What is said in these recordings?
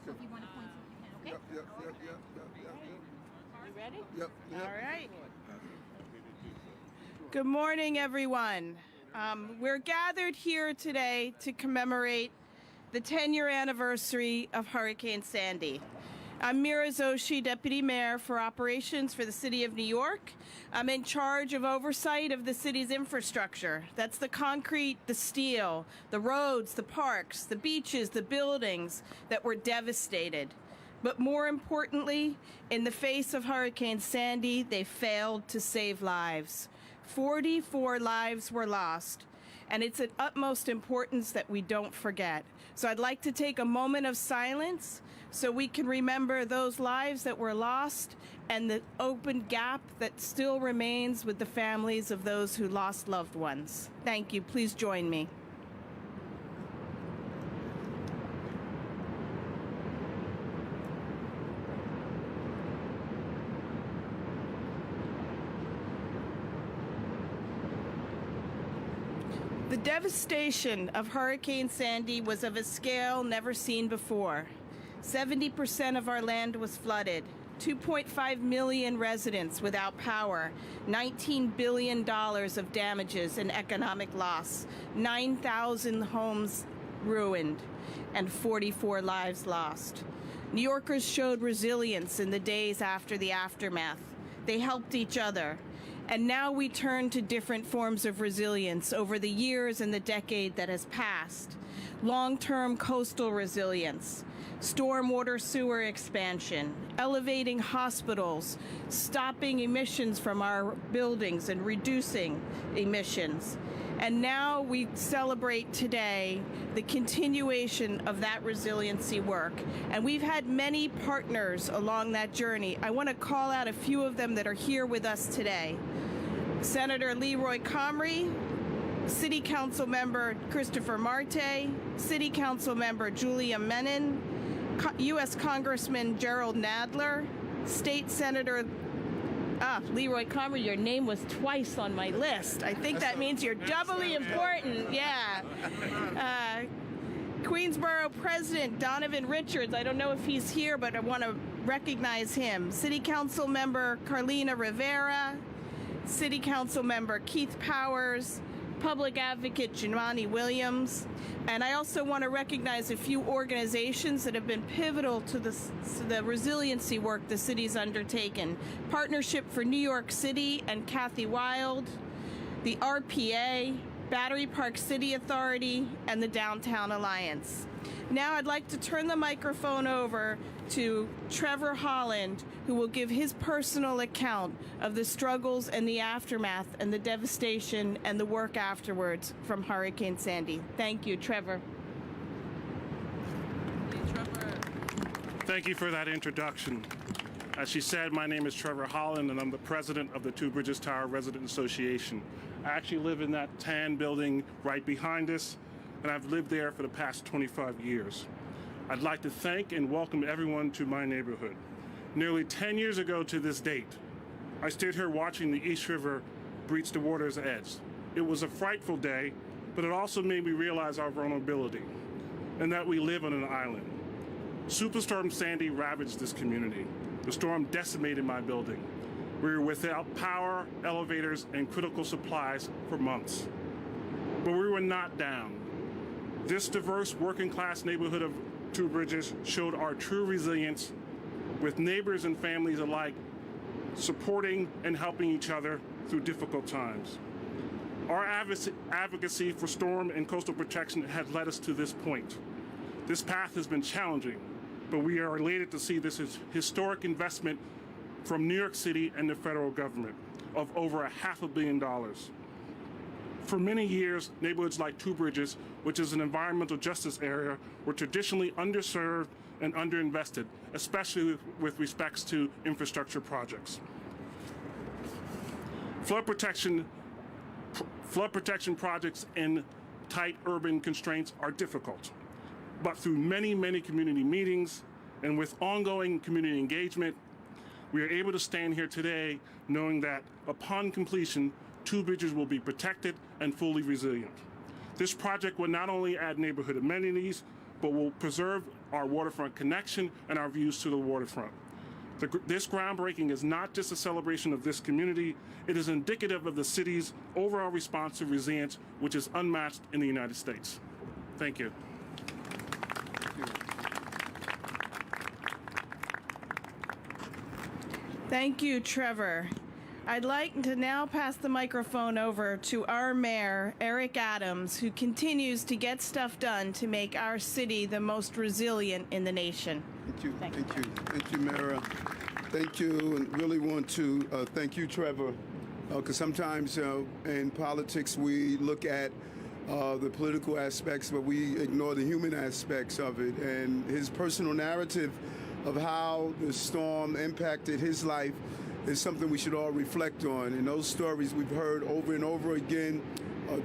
So if you want to point to it, you can, okay? You ready? Yep. All right. Good morning, everyone. We're gathered here today to commemorate the 10-year anniversary of Hurricane Sandy. I'm Mira Zoshi, Deputy Mayor for Operations for the City of New York. I'm in charge of oversight of the city's infrastructure. That's the concrete, the steel, the roads, the parks, the beaches, the buildings that were devastated. But more importantly, in the face of Hurricane Sandy, they failed to save lives. 44 lives were lost. And it's of utmost importance that we don't forget. So I'd like to take a moment of silence so we can remember those lives that were lost and the open gap that still remains with the families of those who lost loved ones. Thank you. Please join me. The devastation of Hurricane Sandy was of a scale never seen before. 70% of our land was flooded, 2.5 million residents without power, $19 billion of damages and economic loss, 9,000 homes ruined, and 44 lives lost. New Yorkers showed resilience in the days after the aftermath. They helped each other. And now we turn to different forms of resilience over the years and the decade that has passed. Long-term coastal resilience, stormwater sewer expansion, elevating hospitals, stopping emissions from our buildings and reducing emissions. And now we celebrate today the continuation of that resiliency work. And we've had many partners along that journey. I want to call out a few of them that are here with us today. Senator Leroy Comrie, City Council Member Christopher Marte, City Council Member Julia Menon, U.S. Congressman Gerald Nadler, State Senator Leroy Comrie, your name was twice on my list. I think that means you're doubly important. Yeah. Queensborough President Donovan Richards. I don't know if he's here, but I want to recognize him. City Council Member Carlina Rivera, City Council Member Keith Powers, Public Advocate Jamani Williams. And I also want to recognize a few organizations that have been pivotal to the resiliency work the city's undertaken. Partnership for New York City and Kathy Wild, the RPA, Battery Park City Authority, and the Downtown Alliance. Now I'd like to turn the microphone over to Trevor Holland, who will give his personal account of the struggles and the aftermath and the devastation and the work afterwards from Hurricane Sandy. Thank you, Trevor. Hey, Trevor. Thank you for that introduction. As she said, my name is Trevor Holland, and I'm the president of the Two Bridges Tower Resident Association. I actually live in that tan building right behind us, and I've lived there for the past 25 years. I'd like to thank and welcome everyone to my neighborhood. Nearly 10 years ago to this date, I stood here watching the East River breach the water's edge. It was a frightful day, but it also made me realize our vulnerability and that we live on an island. Superstorm Sandy ravaged this community. The storm decimated my building. We were without power, elevators, and critical supplies for months. But we were not down. This diverse working-class neighborhood of Two Bridges showed our true resilience, with neighbors and families alike supporting and helping each other through difficult times. Our advocacy for storm and coastal protection has led us to this point. This path has been challenging, but we are elated to see this historic investment from New York City and the federal government of over $500 million. For many years, neighborhoods like Two Bridges, which is an environmental justice area, were traditionally underserved and underinvested, especially with respects to infrastructure projects. Flood protection projects in tight urban constraints are difficult. But through many, many community meetings and with ongoing community engagement, we are able to stand here today knowing that upon completion, Two Bridges will be protected and fully resilient. This project will not only add neighborhood amenities, but will preserve our waterfront connection and our views to the waterfront. This groundbreaking is not just a celebration of this community, it is indicative of the city's overall response to resilience, which is unmatched in the United States. Thank you. Thank you, Trevor. I'd like to now pass the microphone over to our mayor, Eric Adams, who continues to get stuff done to make our city the most resilient in the nation. Thank you. Thank you, Mayor. Thank you, and really want to thank you, Trevor, because sometimes in politics we look at the political aspects, but we ignore the human aspects of it. And his personal narrative of how the storm impacted his life is something we should all reflect on. And those stories we've heard over and over again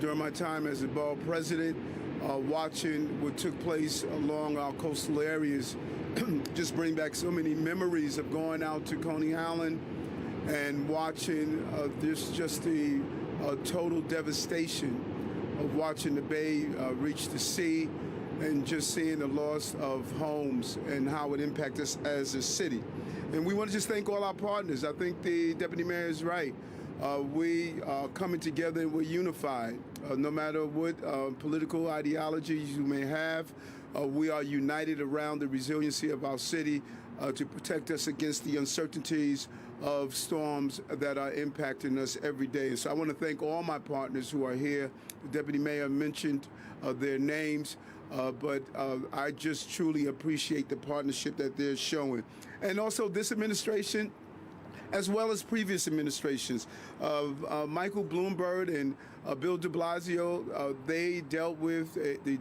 during my time as the borough president, watching what took place along our coastal areas, just bring back so many memories of going out to Coney Island and watching just the total devastation of watching the bay reach the sea and just seeing the loss of homes and how it impacted us as a city. And we want to just thank all our partners. I think the Deputy Mayor is right. We are coming together and we're unified. No matter what political ideologies you may have, we are united around the resiliency of our city to protect us against the uncertainties of storms that are impacting us every day. And so I want to thank all my partners who are here. The Deputy Mayor mentioned their names, but I just truly appreciate the partnership that they're showing. And also this administration, as well as previous administrations. Michael Bloomberg and Bill de Blasio, they dealt with the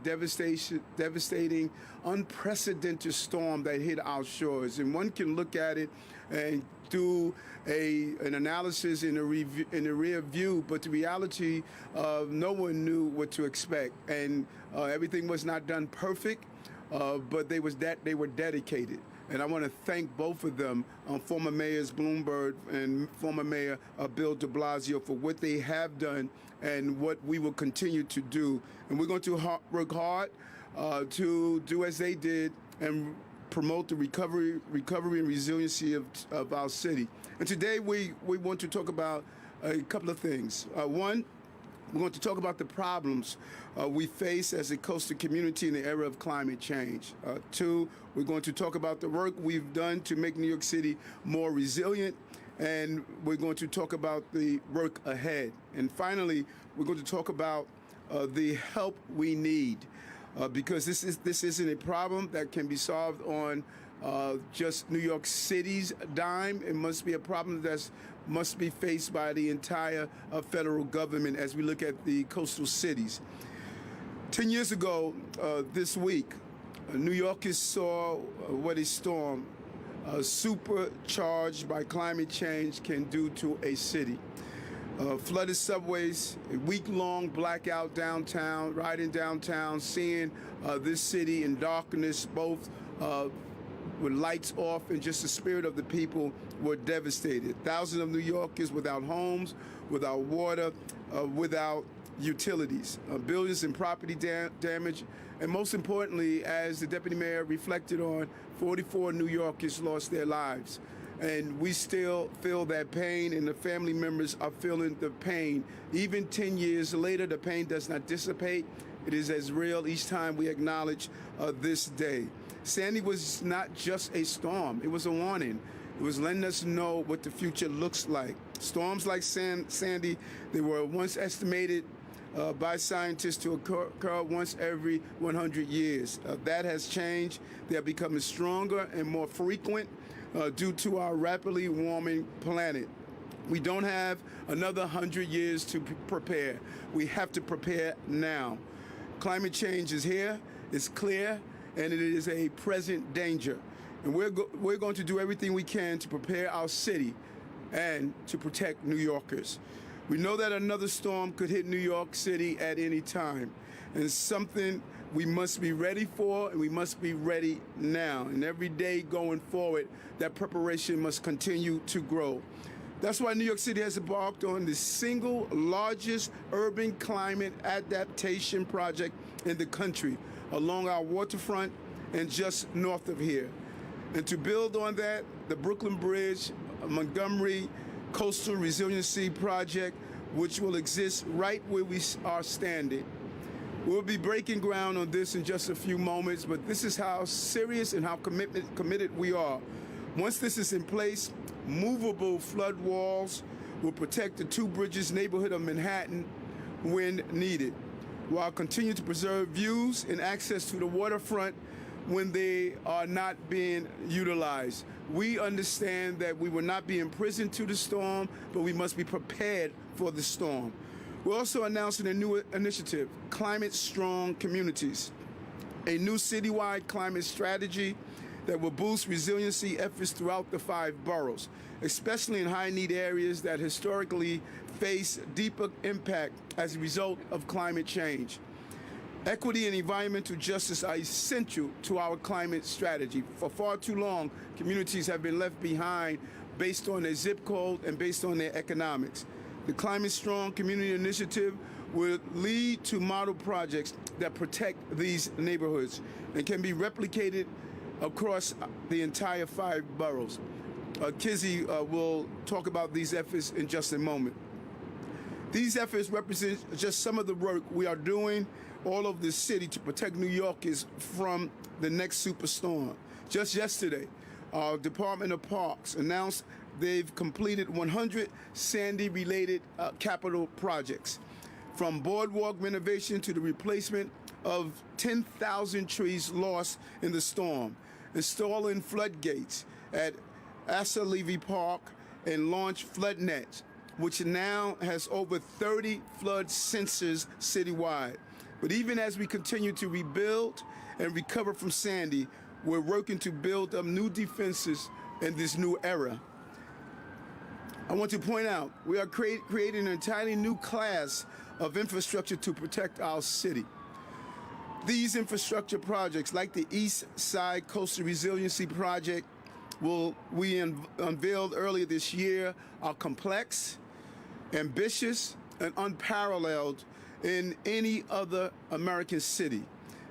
devastating, unprecedented storm that hit our shores. And one can look at it and do an analysis in a rear view, but the reality, no one knew what to expect. And everything was not done perfect, but they were dedicated. And I want to thank both of them, former Mayors Bloomberg and former Mayor Bill de Blasio, for what they have done and what we will continue to do. And we're going to work hard to do as they did and promote the recovery and resiliency of our city. And today we want to talk about a couple of things. One, we're going to talk about the problems we face as a coastal community in the era of climate change. Two, we're going to talk about the work we've done to make New York City more resilient, and we're going to talk about the work ahead. And finally, we're going to talk about the help we need, because this isn't a problem that can be solved on just New York City's dime. It must be a problem that must be faced by the entire federal government as we look at the coastal cities. 10 years ago this week, New Yorkers saw what a storm supercharged by climate change can do to a city. Flooded subways, a week-long blackout downtown, riding downtown, seeing this city in darkness, both with lights off, and just the spirit of the people were devastated. Thousands of New Yorkers without homes, without water, without utilities, billions in property damage, and most importantly, as the Deputy Mayor reflected on, 44 New Yorkers lost their lives. And we still feel that pain, and the family members are feeling the pain. Even 10 years later, the pain does not dissipate. It is as real each time we acknowledge this day. Sandy was not just a storm, it was a warning. It was letting us know what the future looks like. Storms like Sandy, they were once estimated by scientists to occur once every 100 years. That has changed. They are becoming stronger and more frequent due to our rapidly warming planet. We don't have another 100 years to prepare. We have to prepare now. Climate change is here, it's clear, and it is a present danger. And we're going to do everything we can to prepare our city and to protect New Yorkers. We know that another storm could hit New York City at any time, and it's something we must be ready for, and we must be ready now. And every day going forward, that preparation must continue to grow. That's why New York City has embarked on the single largest urban climate adaptation project in the country along our waterfront and just north of here. And to build on that, the Brooklyn Bridge, Montgomery Coastal Resiliency Project, which will exist right where we are standing. We'll be breaking ground on this in just a few moments, but this is how serious and how committed we are. Once this is in place, movable flood walls will protect the Two Bridges neighborhood of Manhattan when needed, while continuing to preserve views and access to the waterfront when they are not being utilized. We understand that we will not be imprisoned to the storm, but we must be prepared for the storm. We're also announcing a new initiative, Climate Strong Communities, a new citywide climate strategy that will boost resiliency efforts throughout the 5 boroughs, especially in high-need areas that historically face deeper impact as a result of climate change. Equity and environmental justice are essential to our climate strategy. For far too long, communities have been left behind based on their zip code and based on their economics. The Climate Strong Community Initiative will lead to model projects that protect these neighborhoods and can be replicated across the entire 5 boroughs. Kizzy will talk about these efforts in just a moment. These efforts represent just some of the work we are doing all over the city to protect New Yorkers from the next superstorm. Just yesterday, our Department of Parks announced they've completed 100 Sandy-related capital projects, from boardwalk renovation to the replacement of 10,000 trees lost in the storm, installing floodgates at Asa Levy Park, and launched FloodNet, which now has over 30 flood sensors citywide. But even as we continue to rebuild and recover from Sandy, we're working to build up new defenses in this new era. I want to point out, we are creating an entirely new class of infrastructure to protect our city. These infrastructure projects, like the East Side Coastal Resiliency Project, we unveiled earlier this year, are complex, ambitious, and unparalleled in any other American city.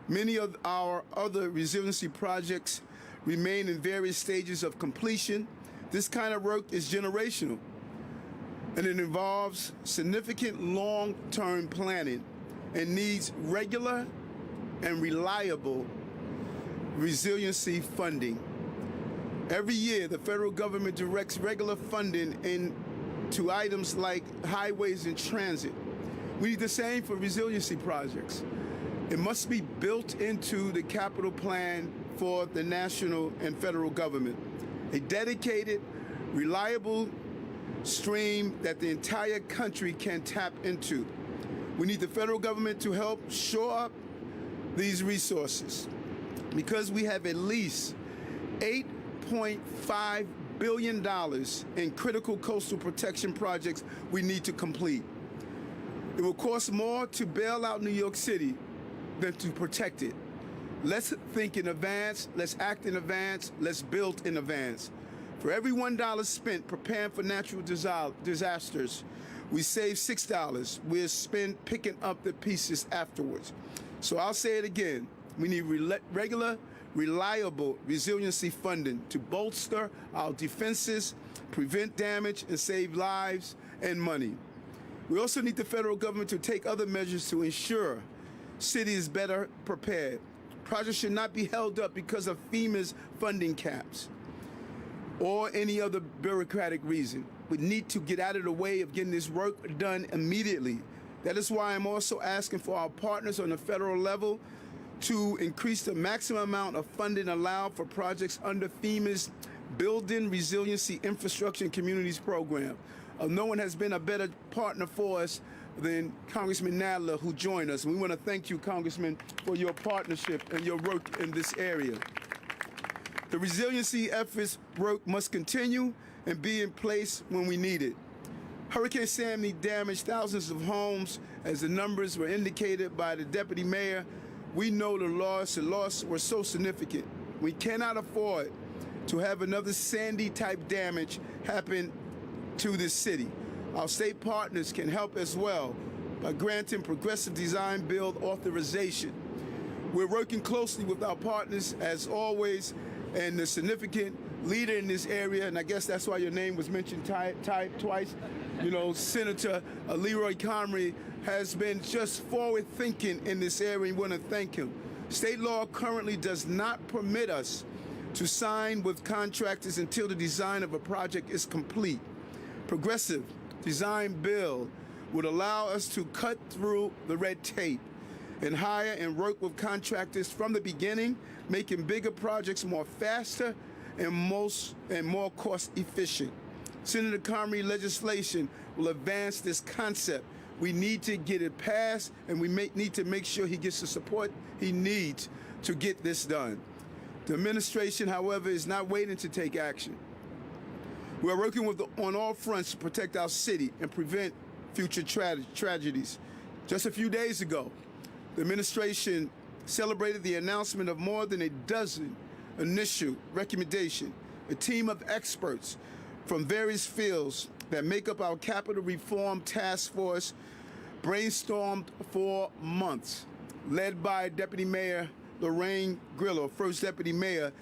Many of our other resiliency projects remain in various stages of completion. This kind of work is generational, and it involves significant long-term planning and needs regular and reliable resiliency funding. Every year, the federal government directs regular funding into items like highways and transit. We need the same for resiliency projects. It must be built into the capital plan for the national and federal government. A dedicated, reliable stream that the entire country can tap into. We need the federal government to help shore up these resources, because we have at least $8.5 billion in critical coastal protection projects we need to complete. It will cost more to bail out New York City than to protect it. Let's think in advance, let's act in advance, let's build in advance. For every $1 spent preparing for natural disasters, we save $6. We'll spend picking up the pieces afterwards. So I'll say it again. We need regular, reliable resiliency funding to bolster our defenses, prevent damage, and save lives and money. We also need the federal government to take other measures to ensure cities better prepared. Projects should not be held up because of FEMA's funding caps or any other bureaucratic reason. We need to get out of the way of getting this work done immediately. That is why I'm also asking for our partners on the federal level to increase the maximum amount of funding allowed for projects under FEMA's Building Resiliency Infrastructure and Communities program. No one has been a better partner for us than Congressman Nadler, who joined us. And we want to thank you, Congressman, for your partnership and your work in this area. The resiliency efforts work must continue and be in place when we need it. Hurricane Sandy damaged thousands of homes, as the numbers were indicated by the deputy mayor. We know the loss was so significant. We cannot afford to have another Sandy-type damage happen to this city. Our state partners can help as well by granting progressive design build authorization. We're working closely with our partners, as always, and the significant leader in this area, and I guess that's why your name was mentioned twice. You know, Senator Leroy Comrie has been just forward-thinking in this area, and we want to thank him. State law currently does not permit us to sign with contractors until the design of a project is complete. Progressive design build would allow us to cut through the red tape and hire and work with contractors from the beginning, making bigger projects more faster and more cost efficient. Senator Comrie legislation will advance this concept. We need to get it passed, and we need to make sure he gets the support he needs to get this done. The administration, however, is not waiting to take action. We are working on all fronts to protect our city and prevent future tragedies. Just a few days ago, the administration celebrated the announcement of more than a dozen initial recommendations. A team of experts from various fields that make up our capital reform task force brainstormed for months. Led by Deputy Mayor Lorraine Grillo, First Deputy Mayor,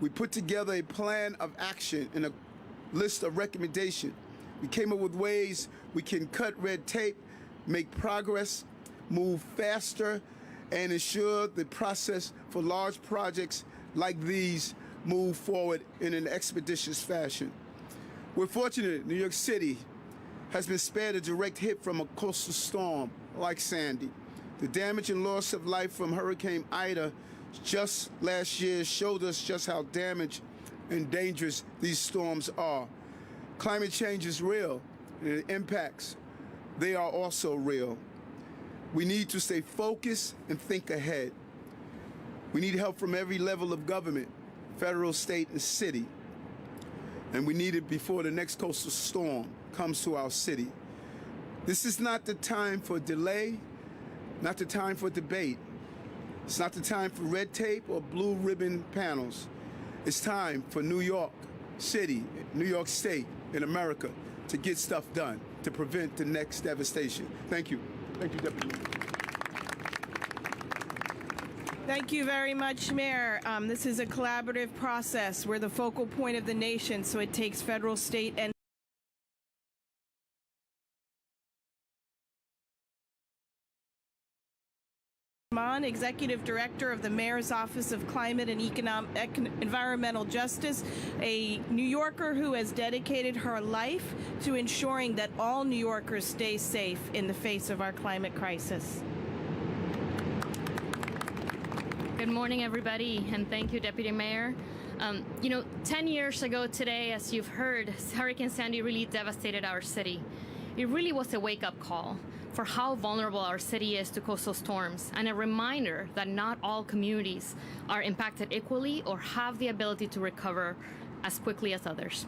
we put together a plan of action and a list of recommendations. We came up with ways we can cut red tape, make progress, move faster, and ensure the process for large projects like these move forward in an expeditious fashion. We're fortunate New York City has been spared a direct hit from a coastal storm like Sandy. The damage and loss of life from Hurricane Ida just last year showed us just how damaged and dangerous these storms are. Climate change is real, and the impacts, they are also real. We need to stay focused and think ahead. We need help from every level of government, federal, state, and city. And we need it before the next coastal storm comes to our city. This is not the time for delay, not the time for debate. It's not the time for red tape or blue ribbon panels. It's time for New York City, New York State, and America to get stuff done to prevent the next devastation. Thank you. Thank you, Deputy Mayor. Thank you very much, Mayor. This is a collaborative process. We're the focal point of the nation, so it takes federal, state, and Executive Director of the Mayor's Office of Climate and Environmental Justice, a New Yorker who has dedicated her life to ensuring that all New Yorkers stay safe in the face of our climate crisis. Good morning, everybody, and thank you, Deputy Mayor. 10 years ago today, as you've heard, Hurricane Sandy really devastated our city. It really was a wake-up call for how vulnerable our city is to coastal storms, and a reminder that not all communities are impacted equally or have the ability to recover as quickly as others.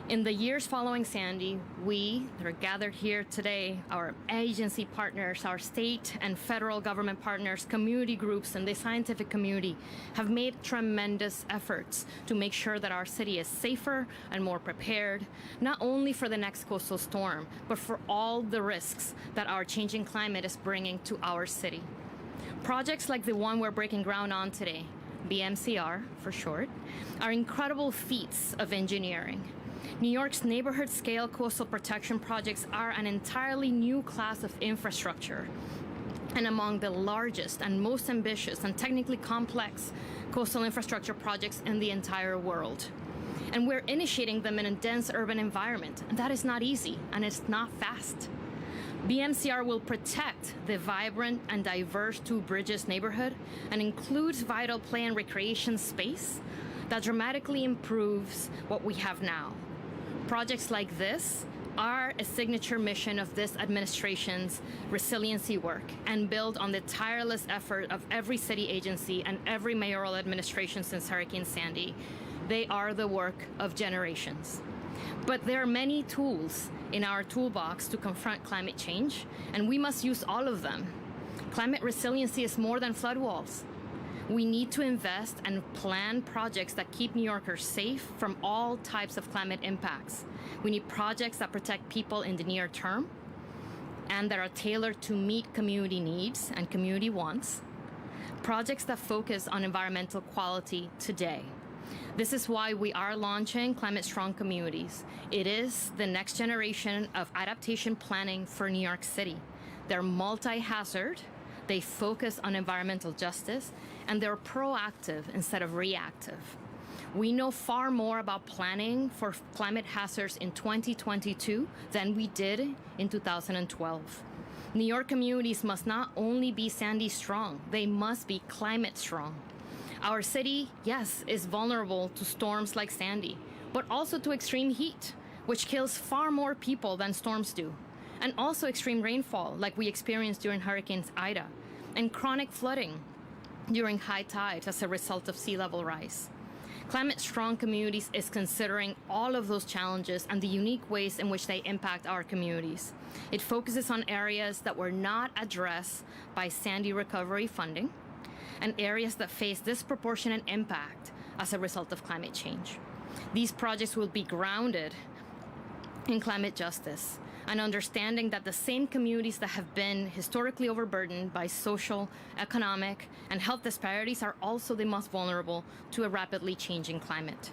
In the years following Sandy, we that are gathered here today, our agency partners, our state and federal government partners, community groups, and the scientific community have made tremendous efforts to make sure that our city is safer and more prepared, not only for the next coastal storm, but for all the risks that our changing climate is bringing to our city. Projects like the one we're breaking ground on today, BMCR for short, are incredible feats of engineering. New York's neighborhood-scale coastal protection projects are an entirely new class of infrastructure and among the largest and most ambitious and technically complex coastal infrastructure projects in the entire world. And we're initiating them in a dense urban environment, and that is not easy, and it's not fast. BMCR will protect the vibrant and diverse Two Bridges neighborhood and includes vital play and recreation space that dramatically improves what we have now. Projects like this are a signature mission of this administration's resiliency work and build on the tireless effort of every city agency and every mayoral administration since Hurricane Sandy. They are the work of generations. But there are many tools in our toolbox to confront climate change, and we must use all of them. Climate resiliency is more than flood walls. We need to invest and plan projects that keep New Yorkers safe from all types of climate impacts. We need projects that protect people in the near term, and that are tailored to meet community needs and community wants. Projects that focus on environmental quality today. This is why we are launching Climate Strong Communities. It is the next generation of adaptation planning for New York City. They're multi-hazard, they focus on environmental justice, and they're proactive instead of reactive. We know far more about planning for climate hazards in 2022 than we did in 2012. New York communities must not only be Sandy strong, they must be climate strong. Our city, yes, is vulnerable to storms like Sandy, but also to extreme heat, which kills far more people than storms do, and also extreme rainfall like we experienced during Hurricanes Ida, and chronic flooding during high tides as a result of sea level rise. Climate Strong Communities is considering all of those challenges and the unique ways in which they impact our communities. It focuses on areas that were not addressed by Sandy recovery funding and areas that face disproportionate impact as a result of climate change. These projects will be grounded in climate justice and understanding that the same communities that have been historically overburdened by social, economic, and health disparities are also the most vulnerable to a rapidly changing climate.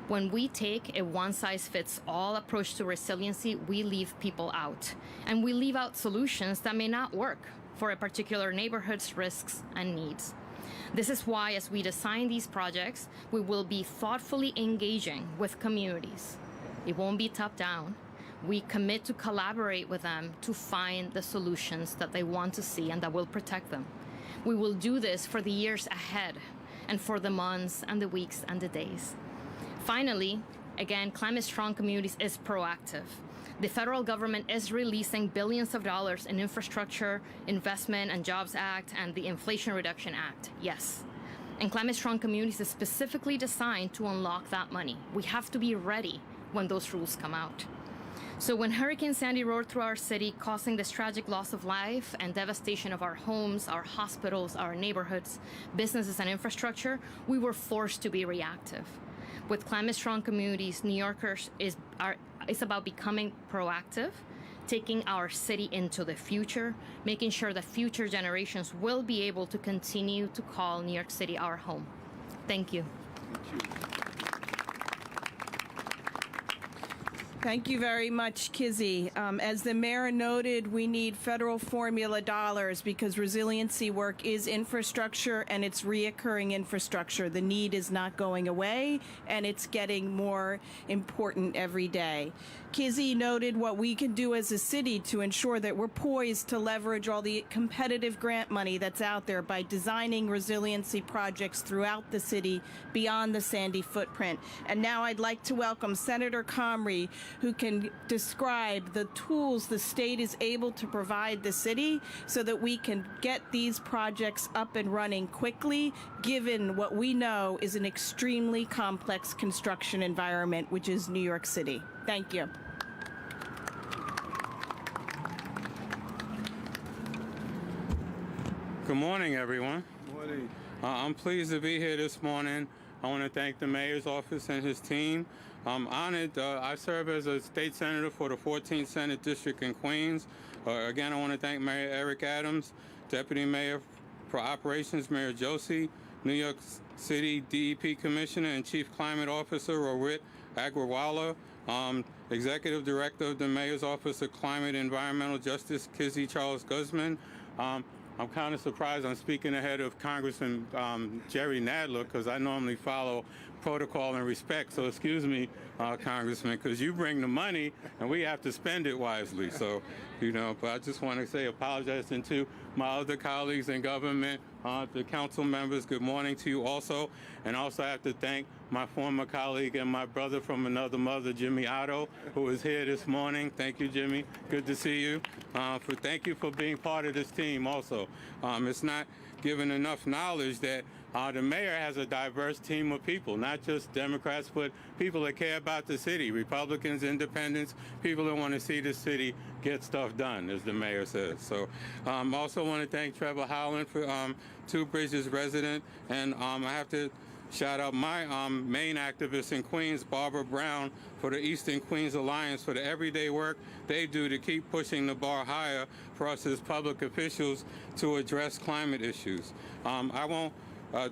When we take a one-size-fits-all approach to resiliency, we leave people out, and we leave out solutions that may not work for a particular neighborhood's risks and needs. This is why, as we design these projects, we will be thoughtfully engaging with communities. It won't be top-down. We commit to collaborate with them to find the solutions that they want to see and that will protect them. We will do this for the years ahead and for the months and the weeks and the days. Finally, again, Climate Strong Communities is proactive. The federal government is releasing billions of dollars in Infrastructure Investment and Jobs Act and the Inflation Reduction Act, yes. And Climate Strong Communities is specifically designed to unlock that money. We have to be ready when those rules come out. So when Hurricane Sandy roared through our city, causing this tragic loss of life and devastation of our homes, our hospitals, our neighborhoods, businesses, and infrastructure, we were forced to be reactive. With Climate Strong Communities, New Yorkers is about becoming proactive, taking our city into the future, making sure that future generations will be able to continue to call New York City our home. Thank you. Thank you. Thank you very much, Kizzy. As the mayor noted, we need federal formula dollars because resiliency work is infrastructure and it's reoccurring infrastructure. The need is not going away and it's getting more important every day. Kizzy noted what we can do as a city to ensure that we're poised to leverage all the competitive grant money that's out there by designing resiliency projects throughout the city beyond the Sandy footprint. And now I'd like to welcome Senator Comrie, who can describe the tools the state is able to provide the city so that we can get these projects up and running quickly, given what we know is an extremely complex construction environment, which is New York City. Thank you. Good morning, everyone. Good morning. I'm pleased to be here this morning. I want to thank the mayor's office and his team. I'm honored. I serve as a state senator for the 14th Senate District in Queens. Again, I want to thank Mayor Eric Adams, Deputy Mayor for Operations Mayor Josie, New York City DEP Commissioner and Chief Climate Officer Rohit Agrawala, Executive Director of the Mayor's Office of Climate and Environmental Justice, Kizzy Charles Guzman. I'm kind of surprised I'm speaking ahead of Congressman Jerry Nadler because I normally follow protocol and respect. So excuse me, Congressman, because you bring the money and we have to spend it wisely. So, but I just want to say apologizing to my other colleagues in government, the council members, good morning to you also. And also I have to thank my former colleague and my brother from another mother, Jimmy Otto, who is here this morning. Thank you, Jimmy. Good to see you. Thank you for being part of this team also. It's not given enough knowledge that the mayor has a diverse team of people, not just Democrats, but people that care about the city, Republicans, independents, people that want to see the city get stuff done, as the mayor says. So I also want to thank Trevor Howland, for Two Bridges resident, and I have to shout out my main activist in Queens, Barbara Brown, for the Eastern Queens Alliance, for the everyday work they do to keep pushing the bar higher for us as public officials to address climate issues.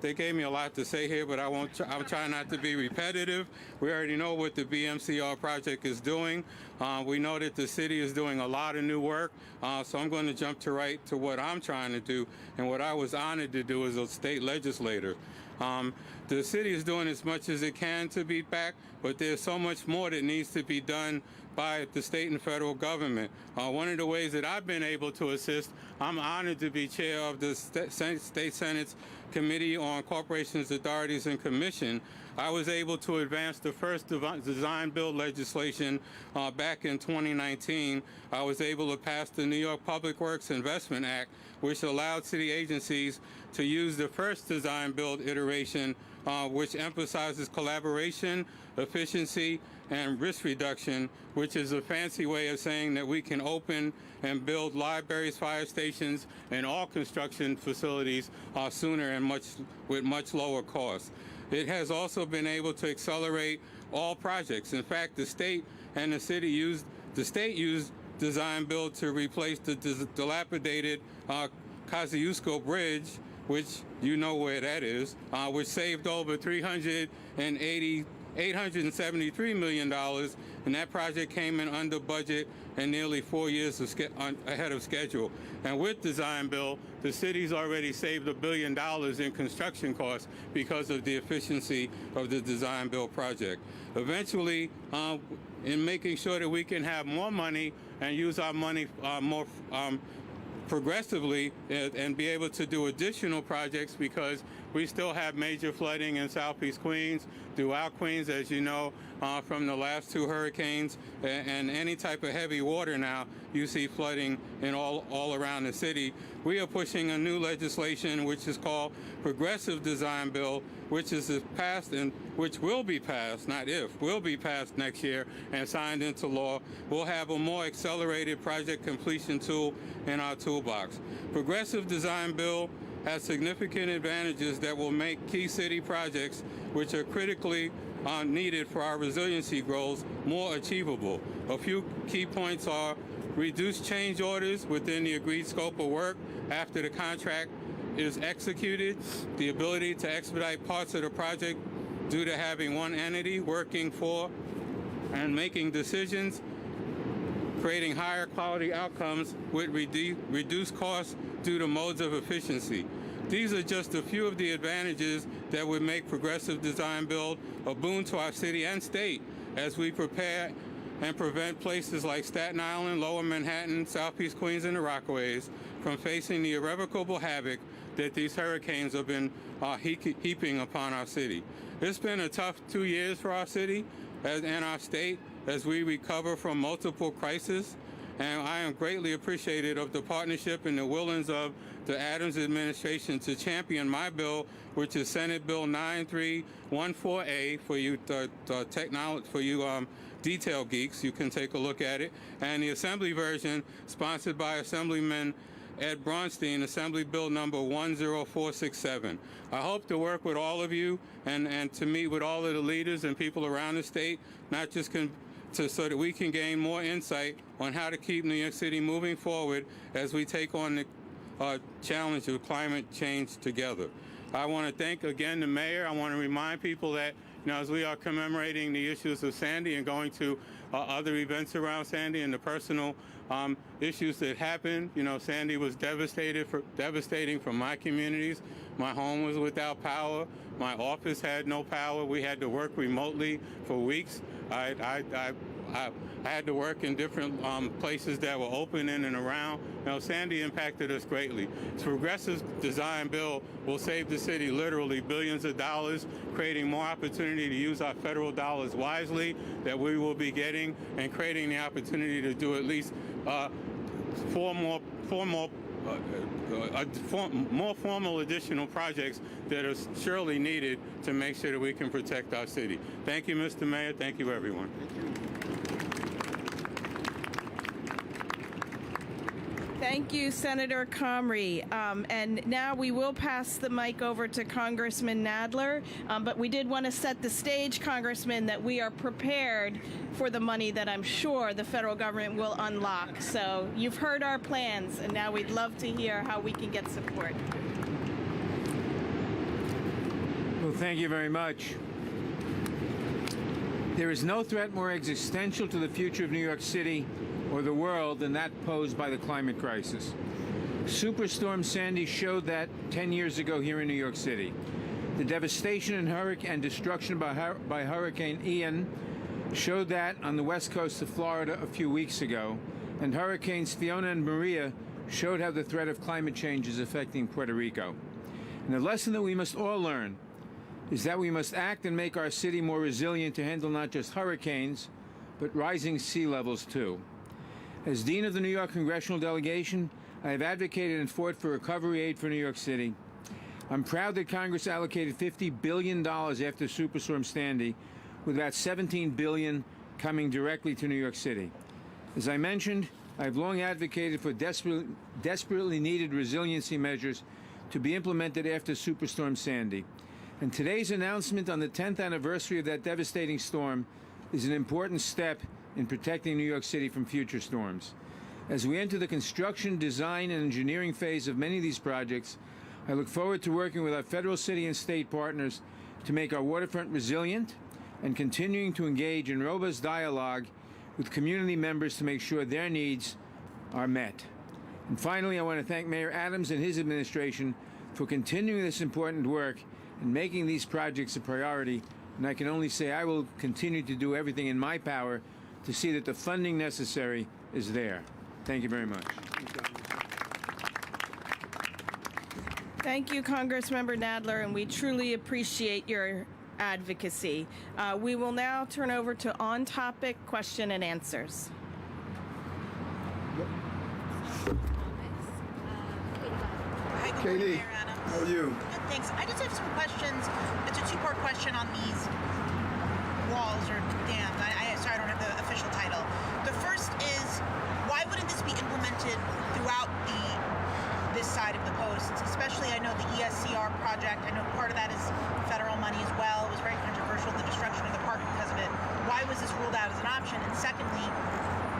They gave me a lot to say here, but I'm trying not to be repetitive. We already know what the BMCR project is doing. We know that the city is doing a lot of new work, so I'm going to jump right to what I'm trying to do and what I was honored to do as a state legislator. The city is doing as much as it can to beat back, but there's so much more that needs to be done by the state and federal government. One of the ways that I've been able to assist, I'm honored to be chair of the State Senate's Committee on Corporations, Authorities, and Commission. I was able to advance the first design build legislation back in 2019. I was able to pass the New York Public Works Investment Act, which allowed city agencies to use the first design build iteration, which emphasizes collaboration, efficiency, and risk reduction, which is a fancy way of saying that we can open and build libraries, fire stations, and all construction facilities sooner and with much lower costs. It has also been able to accelerate all projects. In fact, the state and the city used design build to replace the dilapidated Kosciuszko Bridge, which you know where that is, which saved over $873 million, and that project came in under budget and nearly 4 years ahead of schedule. And with design build, the city's already saved $1 billion in construction costs because of the efficiency of the design build project. Eventually, in making sure that we can have more money and use our money more progressively and be able to do additional projects, because we still have major flooding in Southeast Queens, throughout Queens, as you know, from the last 2 hurricanes, and any type of heavy water now, you see flooding in all around the city. We are pushing a new legislation which is called Progressive Design Bill, which is passed and which will be passed, not if, will be passed next year and signed into law. We'll have a more accelerated project completion tool in our toolbox. Progressive Design Bill has significant advantages that will make key city projects, which are critically needed for our resiliency goals, more achievable. A few key points are reduced change orders within the agreed scope of work after the contract is executed, the ability to expedite parts of the project due to having one entity working for and making decisions, creating higher quality outcomes with reduced costs due to modes of efficiency. These are just a few of the advantages that would make Progressive Design Build a boon to our city and state as we prepare and prevent places like Staten Island, Lower Manhattan, Southeast Queens, and the Rockaways from facing the irrevocable havoc that these hurricanes have been heaping upon our city. It's been a tough 2 years for our city and our state as we recover from multiple crises, and I am greatly appreciative of the partnership and the willings of the Adams administration to champion my bill, which is Senate Bill 9314A for you detail geeks. You can take a look at it, and the Assembly version sponsored by Assemblyman Ed Braunstein, Assembly Bill number 10467. I hope to work with all of you and to meet with all of the leaders and people around the state, not just so that we can gain more insight on how to keep New York City moving forward as we take on the challenge of climate change together. I want to thank again the mayor. I want to remind people that, as we are commemorating the issues of Sandy and going to other events around Sandy and the personal issues that happened, Sandy was devastating for my communities. My home was without power. My office had no power. We had to work remotely for weeks. I had to work in different places that were open in and around. Sandy impacted us greatly. This Progressive Design Bill will save the city literally billions of dollars, creating more opportunity to use our federal dollars wisely that we will be getting, and creating the opportunity to do at least more formal additional projects that are surely needed to make sure that we can protect our city. Thank you, Mr. Mayor. Thank you, everyone. Thank Thank you, Senator Comrie. And now we will pass the mic over to Congressman Nadler. But we did want to set the stage, Congressman, that we are prepared for the money that I'm sure the federal government will unlock. So you've heard our plans, and now we'd love to hear how we can get support. Well, thank you very much. There is no threat more existential to the future of New York City or the world than that posed by the climate crisis. Superstorm Sandy showed that 10 years ago here in New York City. The devastation and destruction by Hurricane Ian showed that on the west coast of Florida a few weeks ago, and Hurricanes Fiona and Maria showed how the threat of climate change is affecting Puerto Rico. And the lesson that we must all learn is that we must act and make our city more resilient to handle not just hurricanes, but rising sea levels too. As Dean of the New York Congressional Delegation, I have advocated and fought for recovery aid for New York City. I'm proud that Congress allocated $50 billion after Superstorm Sandy, with about $17 billion coming directly to New York City. As I mentioned, I've long advocated for desperately needed resiliency measures to be implemented after Superstorm Sandy. And today's announcement on the 10th anniversary of that devastating storm is an important step in protecting New York City from future storms. As we enter the construction, design, and engineering phase of many of these projects, I look forward to working with our federal, city, and state partners to make our waterfront resilient and continuing to engage in robust dialogue with community members to make sure their needs are met. And finally, I want to thank Mayor Adams and his administration for continuing this important work and making these projects a priority. And I can only say I will continue to do everything in my power to see that the funding necessary is there. Thank you very much. Thank you, Congressmember Nadler, and we truly appreciate your advocacy. We will now turn over to on-topic question and answers. Hi, good morning, Katie, Mayor Adams. how are you? Good, thanks. I just have some questions. It's a two-part question on these walls or dams. Sorry, I don't have the official title. The first is, why wouldn't this be implemented throughout this side of the coast? Especially, I know the ESCR project. I know part of that is federal money as well. It was very controversial, the destruction of the park because of it. Why was this ruled out as an option? And secondly,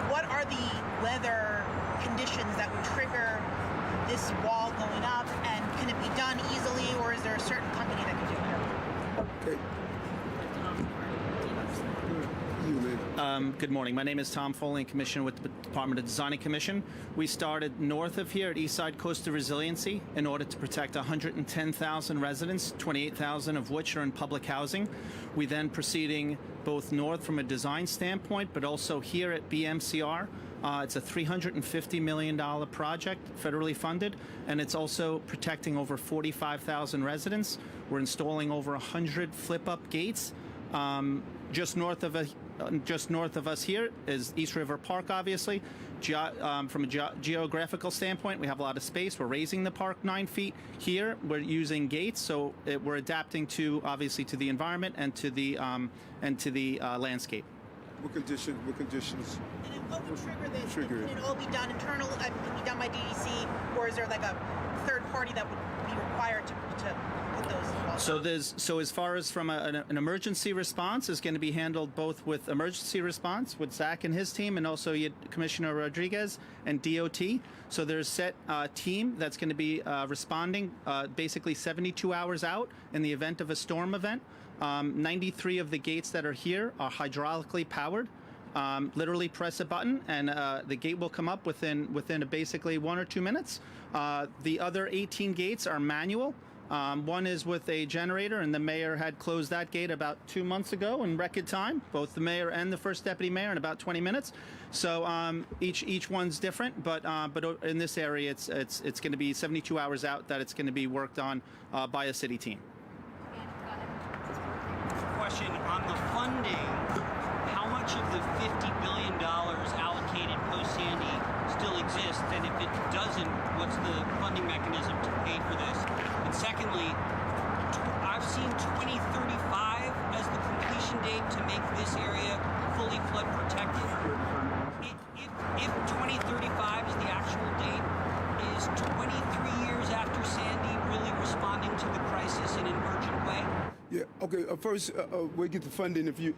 what are the weather conditions that would trigger this wall going up, and can it be done easily, or is there a certain company that can do it? Okay. You, man. Good morning. My name is Tom Foley, Commissioner with the Department of Design and Commission. We started north of here at Eastside Coastal Resiliency in order to protect 110,000 residents, 28,000 of which are in public housing. We then proceeding both north from a design standpoint, but also here at BMCR. It's a $350 million project, federally funded, and it's also protecting over 45,000 residents. We're installing over 100 flip-up gates. Just north of us here is East River Park, obviously. From a geographical standpoint, we have a lot of space. We're raising the park 9 feet. Here, we're using gates, so we're adapting to, obviously, to the environment and to the landscape. What conditions? And what would trigger this? Trigger it. Can it all be done internal, can it be done by DEC, or is there like a third party that would be required to put those? So as far as from an emergency response is going to be handled both with emergency response with Zach and his team, and also Commissioner Rodriguez and DOT. So there's set team that's going to be responding basically 72 hours out in the event of a storm event. 93 of the gates that are here are hydraulically powered. Literally press a button and the gate will come up within basically 1 or 2 minutes. The other 18 gates are manual. One is with a generator, and the mayor had closed that gate about 2 months ago in record time, both the mayor and the first deputy mayor, in about 20 minutes. So each one's different, but in this area, it's going to be 72 hours out that it's going to be worked on by a city team. Question on the funding: how much of the $50 billion allocated post-Sandy still exists, and if it doesn't, what's the funding mechanism to pay for this? And secondly, I've seen 2035 as the completion date to make this area fully flood protected. If 2035 is the actual date, Yeah. Okay. First, we'll get the funding if you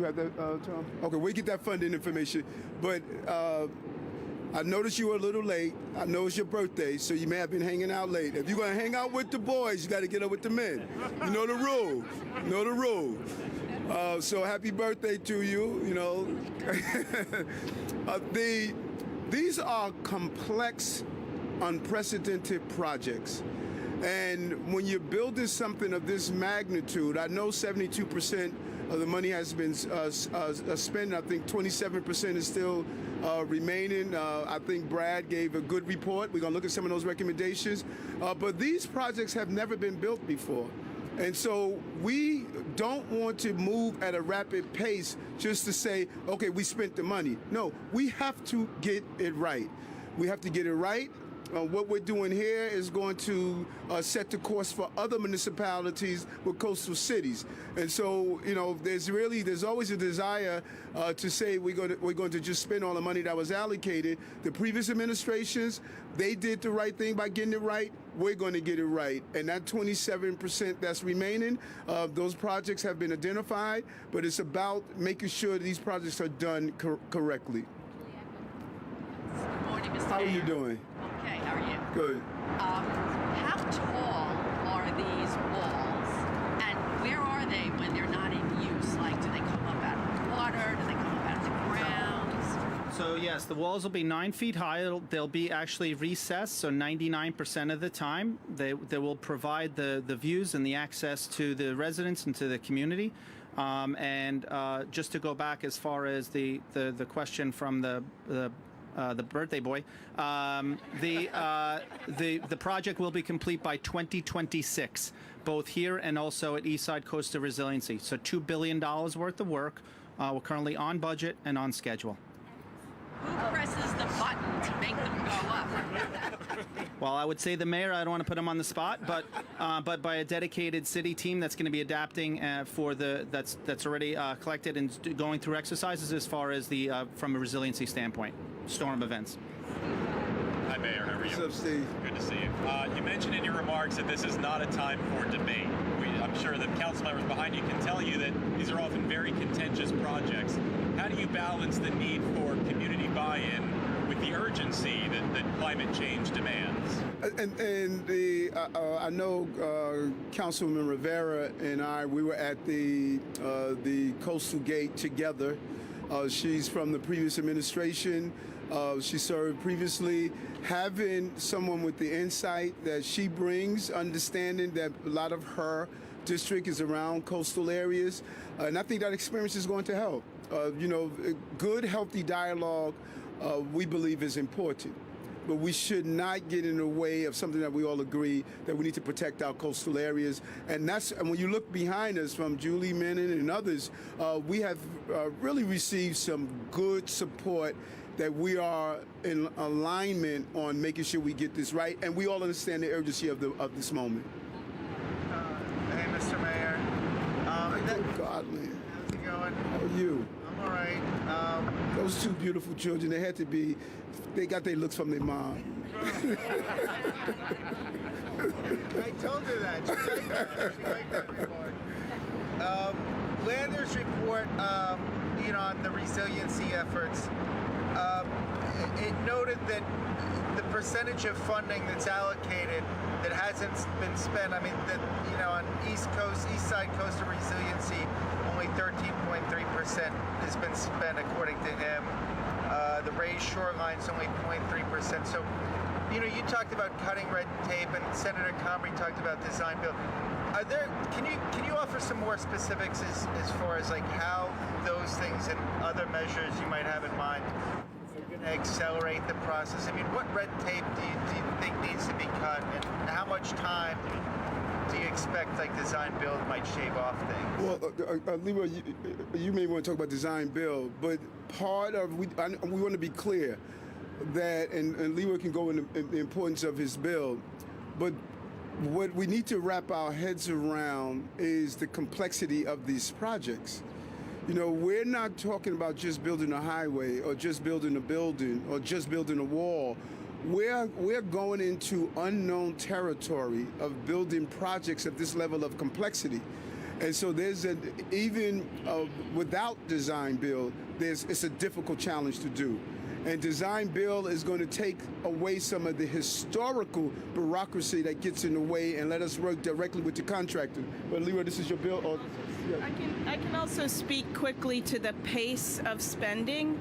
have that, Tom. Okay, we'll get that funding information. But I noticed you were a little late. I know it's your birthday, so you may have been hanging out late. If you're gonna hang out with the boys, you got to get up with the men. You know the rule. You know the rule. So happy birthday to you. You know, these are complex, unprecedented projects. And when you're building something of this magnitude, I know 72% of the money has been spent. I think 27% is still remaining. I think Brad gave a good report. We're going to look at some of those recommendations. But these projects have never been built before. And so we don't want to move at a rapid pace just to say, okay, we spent the money. No, we have to get it right. We have to get it right. What we're doing here is going to set the course for other municipalities with coastal cities. And so, you know, there's always a desire to say we're going to just spend all the money that was allocated. The previous administrations, they did the right thing by getting it right. We're going to get it right. And that 27% that's remaining, those projects have been identified, but it's about making sure these projects are done correctly. Good morning, Mr. How are you Mayor. doing? Okay, how are you? Good. How tall are these walls, and where are they when they're not in use? Like, do they come up out of the water? Do they come up out of the ground? So yes, the walls will be 9 feet high. They'll be actually recessed, so 99% of the time they will provide the views and the access to the residents and to the community. And just to go back as far as the question from the birthday boy, the project will be complete by 2026, both here and also at Eastside Coastal Resiliency. So $2 billion worth of work. We're currently on budget and on schedule. Who presses the button to make them go up? Well, I would say the mayor. I don't want to put him on the spot, but by a dedicated city team that's going to be adapting for that's already collected and going through exercises as far as the from a resiliency standpoint, storm events. Hi, Mayor. How are you? What's up, Steve? Good to see you. You mentioned in your remarks that this is not a time for debate. I'm sure that council members behind you can tell you that these are often very contentious projects. How do you balance the need for community buy-in with the urgency that climate change demands? I know Councilwoman Rivera and we were at the Coastal Gate together. She's from the previous administration. She served previously. Having someone with the insight that she brings, understanding that a lot of her district is around coastal areas, and I think that experience is going to help. You know, good, healthy dialogue, we believe is important. But we should not get in the way of something that we all agree that we need to protect our coastal areas. And when you look behind us from Julie Menon and others, we have really received some good support that we are in alignment on making sure we get this right. And we all understand the urgency of this moment. Hey, Mr. Mayor. God, man. How's it going? How are you? I'm all right. Those two beautiful children, they got their looks from their mom. I told her that. She liked that. She liked that report. Lander's report, on the resiliency efforts, it noted that the percentage of funding that's allocated that hasn't been spent, on East Side Coastal Resiliency, only 13.3% has been spent according to him. The raised shoreline's only 0.3%. So, you talked about cutting red tape, and Senator Comrie talked about design build. Can you offer some more specifics as far as like how those things and other measures you might have in mind are going to accelerate the process? What red tape do you think needs to be cut, and how much time do you expect like design build might shave off things? Well, Leroy, you may want to talk about design build, but part of we want to be clear that, and Leroy can go into the importance of his build, but what we need to wrap our heads around is the complexity of these projects. We're not talking about just building a highway or just building a building or just building a wall. We're going into unknown territory of building projects of this level of complexity. And so even without design build, it's a difficult challenge to do. And design build is going to take away some of the historical bureaucracy that gets in the way and let us work directly with the contractor. But Leroy, this is your bill. I can also speak quickly to the pace of spending.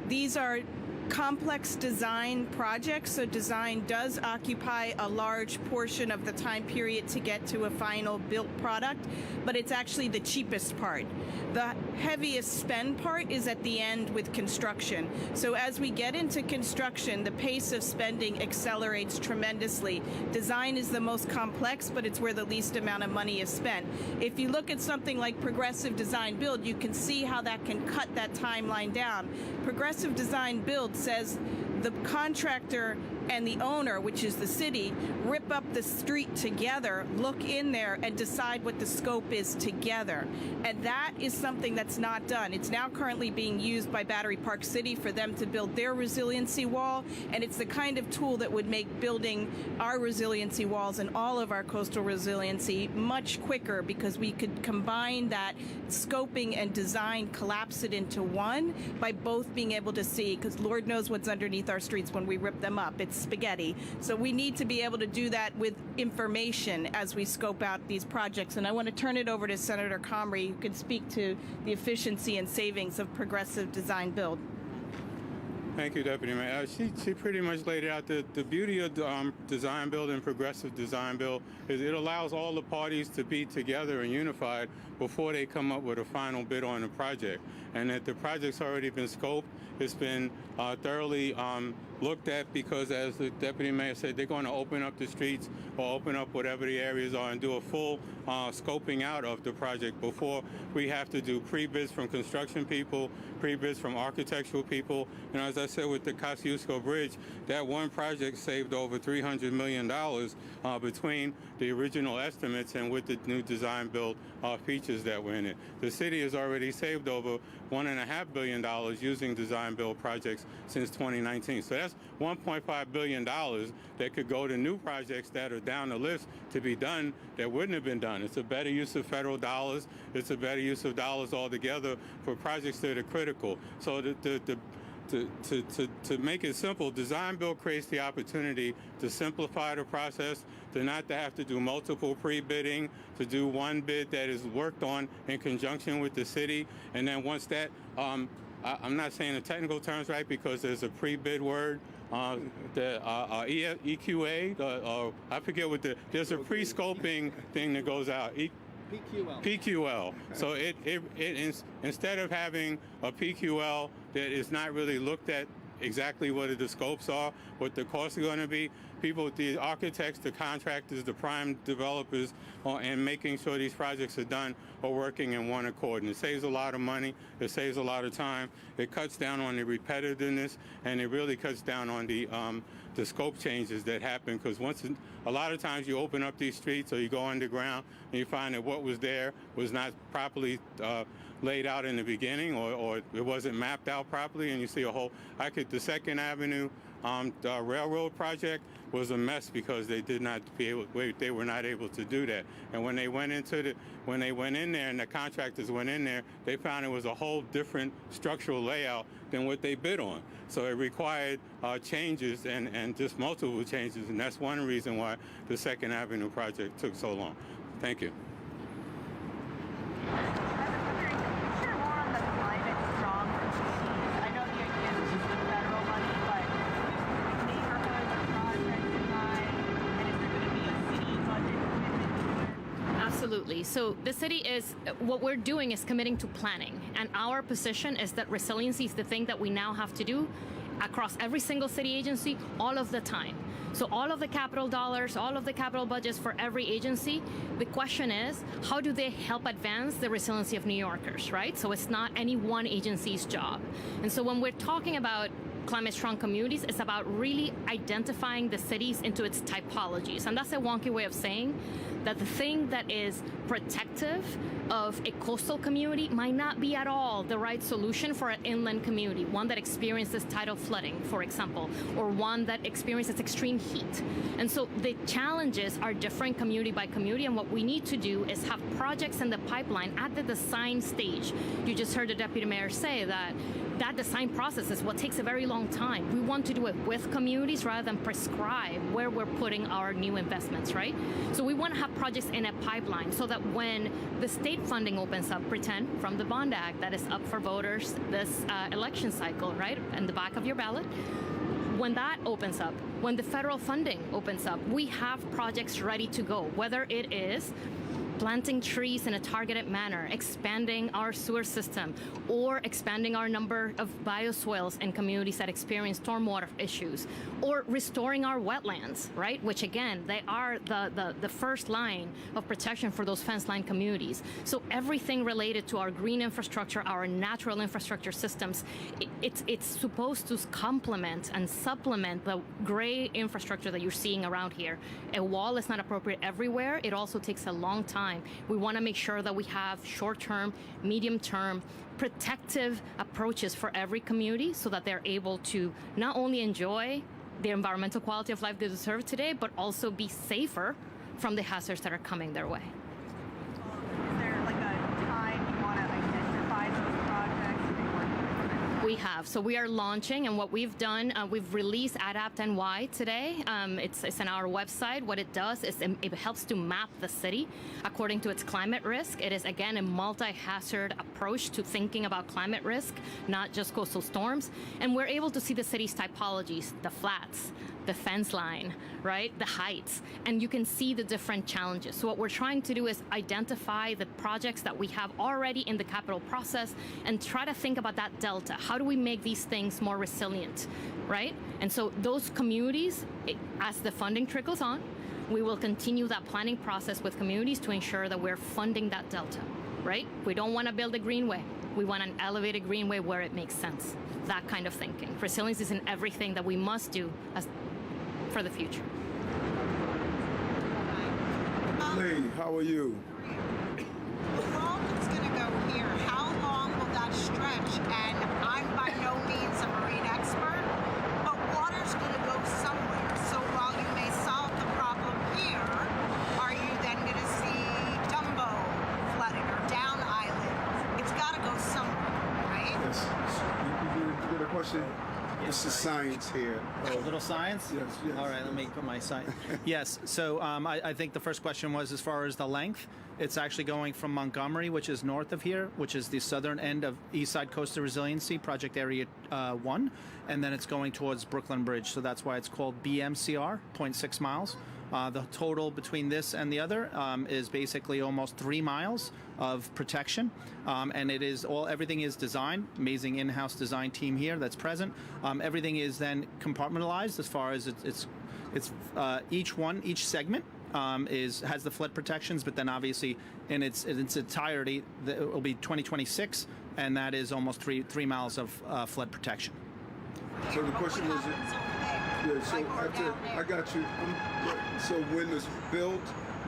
These are complex design projects, so design does occupy a large portion of the time period to get to a final built product, but it's actually the cheapest part. The heaviest spend part is at the end with construction. So as we get into construction, the pace of spending accelerates tremendously. Design is the most complex, but it's where the least amount of money is spent. If you look at something like progressive design build, you can see how that can cut that timeline down. Progressive design build says the contractor and the owner, which is the city, rip up the street together, look in there, and decide what the scope is together. And that is something that's not done. It's now currently being used by Battery Park City for them to build their resiliency wall, and it's the kind of tool that would make building our resiliency walls and all of our coastal resiliency much quicker, because we could combine that scoping and design, collapse it into one by both being able to see, because Lord knows what's underneath our streets when we rip them up. It's spaghetti. So we need to be able to do that with information as we scope out these projects. And I want to turn it over to Senator Comrie, who can speak to the efficiency and savings of progressive design build. Thank you, Deputy Mayor. She pretty much laid it out. The beauty of design build and progressive design build is it allows all the parties to be together and unified before they come up with a final bid on the project. And that the project's already been scoped, it's been thoroughly looked at, because as the Deputy Mayor said, they're going to open up the streets or open up whatever the areas are and do a full scoping out of the project before we have to do pre-bids from construction people, pre-bids from architectural people. And as I said with the Kosciuszko Bridge, that one project saved over $300 million between the original estimates and with the new design build features that were in it. The city has already saved over $1.5 billion using design build projects since 2019. So that's $1.5 billion that could go to new projects that are down the list to be done that wouldn't have been done. It's a better use of federal dollars. It's a better use of dollars altogether for projects that are critical. So to make it simple, design build creates the opportunity to simplify the process, to not to have to do multiple pre-bidding, to do one bid that is worked on in conjunction with the city. And then once that, I'm not saying the technical terms right because there's a pre-bid word, the EQA, I forget what there's a pre-scoping thing that goes out. PQL. So it instead of having a PQL that is not really looked at exactly what the scopes are, what the costs are going to be, people, the architects, the contractors, the prime developers, and making sure these projects are done are working in one accord. And it saves a lot of money, it saves a lot of time, it cuts down on the repetitiveness, and it really cuts down on the scope changes that happen, because a lot of times you open up these streets or you go underground and you find that what was there was not properly laid out in the beginning, or it wasn't mapped out properly, and you see a whole, the Second Avenue railroad project was a mess because they were not able to do that. And when they went in there and the contractors went in there, they found it was a whole different structural layout than what they bid on. So it required changes and just multiple changes, and that's one reason why the Second Avenue project took so long. Thank you. Absolutely. So the city what we're doing is committing to planning. And our position is that resiliency is the thing that we now have to do across every single city agency all of the time. So all of the capital dollars, all of the capital budgets for every agency, the question is, how do they help advance the resiliency of New Yorkers, right? So it's not any one agency's job. And so when we're talking about climate strong communities is about really identifying the cities into its typologies. And that's a wonky way of saying that the thing that is protective of a coastal community might not be at all the right solution for an inland community, one that experiences tidal flooding, for example, or one that experiences extreme heat. And so the challenges are different community by community, and what we need to do is have projects in the pipeline at the design stage. You just heard the Deputy Mayor say that design process is what takes a very long time. We want to do it with communities rather than prescribe where we're putting our new investments, right? So we want to have projects in a pipeline so that when the state funding opens up, pretend from the Bond Act that is up for voters this election cycle, right, in the back of your ballot, when that opens up, when the federal funding opens up, we have projects ready to go, whether it is planting trees in a targeted manner, expanding our sewer system, or expanding our number of bioswales in communities that experience stormwater issues, or restoring our wetlands, right? Which again, they are the first line of protection for those fence line communities. So everything related to our green infrastructure, our natural infrastructure systems, it's supposed to complement and supplement the gray infrastructure that you're seeing around here. A wall is not appropriate everywhere. It also takes a long time. We want to make sure that we have short-term, medium-term, protective approaches for every community so that they're able to not only enjoy the environmental quality of life they deserve today, but also be safer from the hazards that are coming their way. Is there like a time you want to identify those projects? We have. So we are launching, and what we've done, we've released Adapt NY today. It's on our website. What it does is it helps to map the city according to its climate risk. It is, again, a multi-hazard approach to thinking about climate risk, not just coastal storms. And we're able to see the city's typologies, the flats, the fence line, right? The heights, and you can see the different challenges. So what we're trying to do is identify the projects that we have already in the capital process and try to think about that delta. How do we make these things more resilient, right? And so those communities, as the funding trickles on, we will continue that planning process with communities to ensure that we're funding that delta, right? We don't want to build a greenway. We want an elevated greenway where it makes sense. That kind of thinking. Resilience is in everything that we must do for the future. Lee, how are you? The wall that's going to go here, how long will that stretch? And I'm by no means a marine expert, but water's going to go somewhere. So while you may solve the problem here, are you then going to see Dumbo flooded or down island? It's got to go somewhere, right? Yes. You got a question? It's the science here. A little science? Yes, yes. All right, let me put my science. Yes, so I think the first question was as far as the length. It's actually going from Montgomery, which is north of here, which is the southern end of East Side Coastal Resiliency, Project Area 1, and then it's going towards Brooklyn Bridge, so that's why it's called BMCR, 0.6 miles. The total between this and the other is basically almost 3 miles of protection, and it is everything is designed. Amazing in-house design team here that's present. Everything is then compartmentalized as far as each segment has the flood protections, but then obviously in its entirety it will be 2026, and that is almost 3 miles of flood protection. So the question was, yeah, so after, I got you. So when it's built,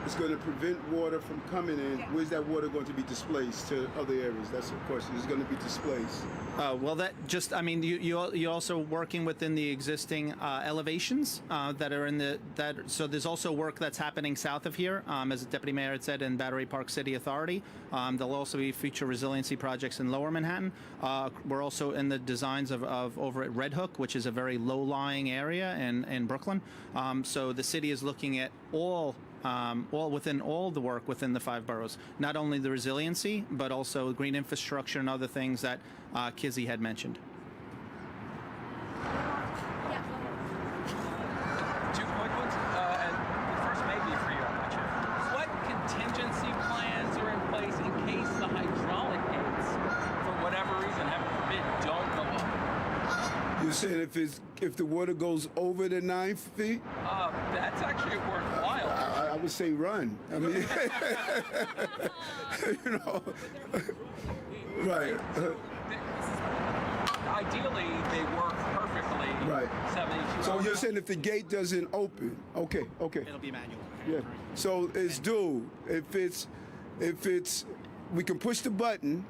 it's going to prevent water from coming in. Where's that water going to be displaced to other areas? That's the question. It's going to be displaced. Well, that just, I mean, you're also working within the existing elevations that are in so there's also work that's happening south of here, as the Deputy Mayor had said, in Battery Park City Authority. There'll also be future resiliency projects in Lower Manhattan. We're also in the designs of over at Red Hook, which is a very low-lying area in Brooklyn. So the city is looking at all the work within the 5 boroughs, not only the resiliency, but also green infrastructure and other things that Kizzy had mentioned. Yeah. 2 quick ones. And the first may be for you, I'm not sure. What contingency plans are in place in case the hydraulic gates, for whatever reason, heaven forbid, don't go up? You're saying if the water goes over the 9 feet? That's actually worthwhile. I would say run. I mean, you know, right. ideally, they work perfectly. Right. 72 So hours. you're saying if the gate doesn't open, okay. It'll be manual. Yeah. So it's dual. If it's, we can push the button,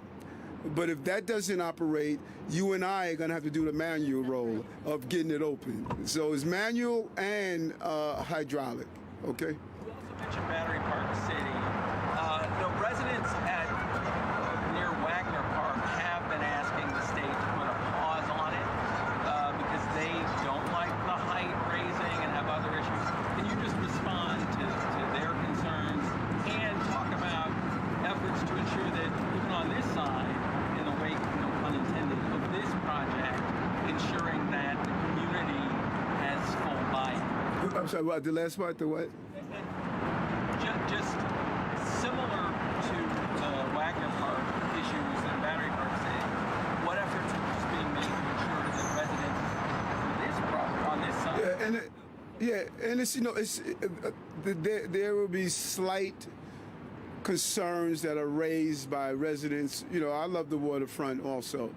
but if that doesn't operate, you and I are gonna have to do the manual role of getting it open. So it's manual and hydraulic. Okay. You also mentioned Battery Park City. The residents at near Wagner Park have been asking the state to put a pause on it because they don't like the height raising and have other issues. Can you just respond to their concerns and talk about efforts to ensure that even on this side, in the wake, no pun intended, of this project, ensuring that the community has full buy-in? I'm sorry, what, the last part, the what? Just similar to the Wagner Park issues in Battery Park City, what efforts are just being made to ensure that residents for this property on this side? And it's, you know, it's there will be slight concerns that are raised by residents. You know, I love the waterfront also.